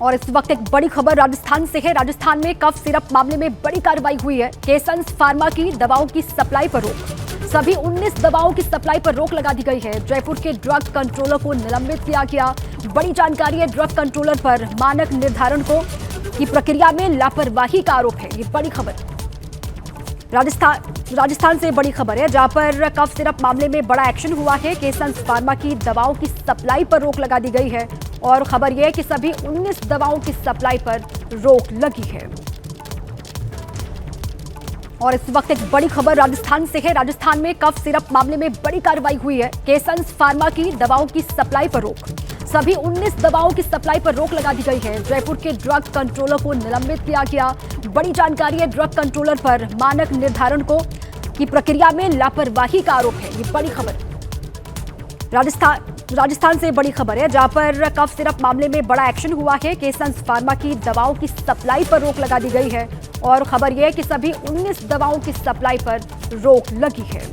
और इस वक्त एक बड़ी खबर राजस्थान से है। राजस्थान में कफ सिरप मामले में बड़ी कार्रवाई हुई है। केसंस फार्मा की दवाओं की सप्लाई पर रोक। सभी 19 दवाओं की सप्लाई पर रोक लगा दी गई है। जयपुर के ड्रग कंट्रोलर को निलंबित किया गया। बड़ी जानकारी है, ड्रग कंट्रोलर पर मानक निर्धारण की प्रक्रिया में लापरवाही का आरोप है। ये बड़ी खबर राजस्थान से बड़ी खबर है, जहां पर कफ सिरप मामले में बड़ा एक्शन हुआ है। केसंस फार्मा की दवाओं की सप्लाई पर रोक लगा दी गई है और खबर यह है कि सभी 19 दवाओं की सप्लाई पर रोक लगी है। और इस वक्त एक बड़ी खबर राजस्थान से है। राजस्थान में कफ सिरप मामले में बड़ी कार्रवाई हुई है। केसंस फार्मा की दवाओं की सप्लाई पर रोक। सभी 19 दवाओं की सप्लाई पर रोक लगा दी गई है। जयपुर के ड्रग कंट्रोलर को निलंबित किया गया। बड़ी जानकारी है, ड्रग कंट्रोलर पर मानक निर्धारण की प्रक्रिया में लापरवाही का आरोप है। ये बड़ी खबर राजस्थान से बड़ी खबर है, जहां पर कफ सिरप मामले में बड़ा एक्शन हुआ है। केसंस फार्मा की दवाओं की सप्लाई पर रोक लगा दी गई है और खबर यह है कि सभी 19 दवाओं की सप्लाई पर रोक लगी है।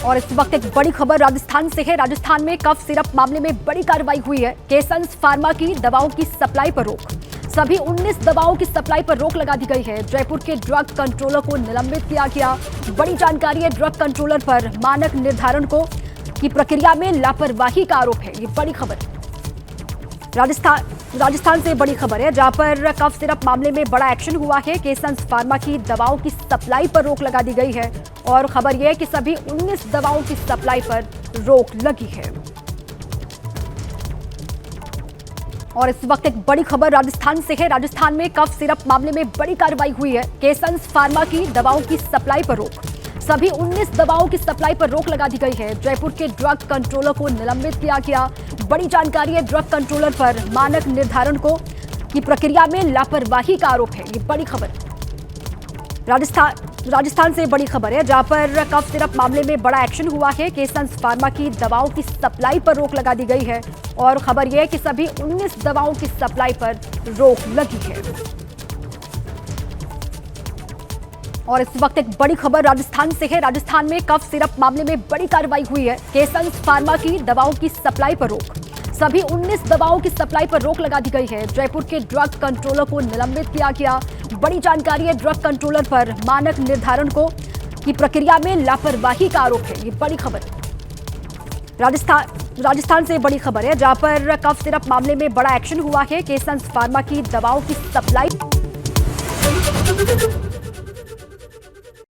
और इस वक्त एक बड़ी खबर राजस्थान से है। राजस्थान में कफ सिरप मामले में बड़ी कार्रवाई हुई है। केसंस फार्मा की दवाओं की सप्लाई पर रोक। सभी 19 दवाओं की सप्लाई पर रोक लगा दी गई है। जयपुर के ड्रग कंट्रोलर को निलंबित किया गया। बड़ी जानकारी है, ड्रग कंट्रोलर पर मानक निर्धारण की प्रक्रिया में लापरवाही का आरोप है। ये बड़ी खबर राजस्थान से बड़ी खबर है, जहां पर कफ सिरप मामले में बड़ा एक्शन हुआ है। केसंस फार्मा की दवाओं की सप्लाई पर रोक लगा दी गई है और खबर यह है कि सभी 19 दवाओं की सप्लाई पर रोक लगी है। और इस वक्त एक बड़ी खबर राजस्थान से है। राजस्थान में कफ सिरप मामले में बड़ी कार्रवाई हुई है। केसंस फार्मा की दवाओं की सप्लाई पर रोक। सभी 19 दवाओं की सप्लाई पर रोक लगा दी गई है। जयपुर के ड्रग कंट्रोलर को निलंबित किया गया। बड़ी जानकारी है, ड्रग कंट्रोलर पर मानक निर्धारण की प्रक्रिया में लापरवाही का आरोप है। ये बड़ी खबर राजस्थान से बड़ी खबर है, जहां पर कफ सिरप मामले में बड़ा एक्शन हुआ है। केसंस फार्मा की दवाओं की सप्लाई पर रोक लगा दी गई है और खबर यह है कि सभी 19 दवाओं की सप्लाई पर रोक लगी है। और इस वक्त एक बड़ी खबर राजस्थान से है। राजस्थान में कफ सिरप मामले में बड़ी कार्रवाई हुई है। केसंस फार्मा की दवाओं की सप्लाई पर रोक। सभी 19 दवाओं की सप्लाई पर रोक लगा दी गई है। जयपुर के ड्रग कंट्रोलर को निलंबित किया गया। बड़ी जानकारी है, ड्रग कंट्रोलर पर मानक निर्धारण की प्रक्रिया में लापरवाही का आरोप है। ये बड़ी खबर राजस्थान से बड़ी खबर है, जहां पर कफ सिरप मामले में बड़ा एक्शन हुआ है। केसंस फार्मा की दवाओं की सप्लाई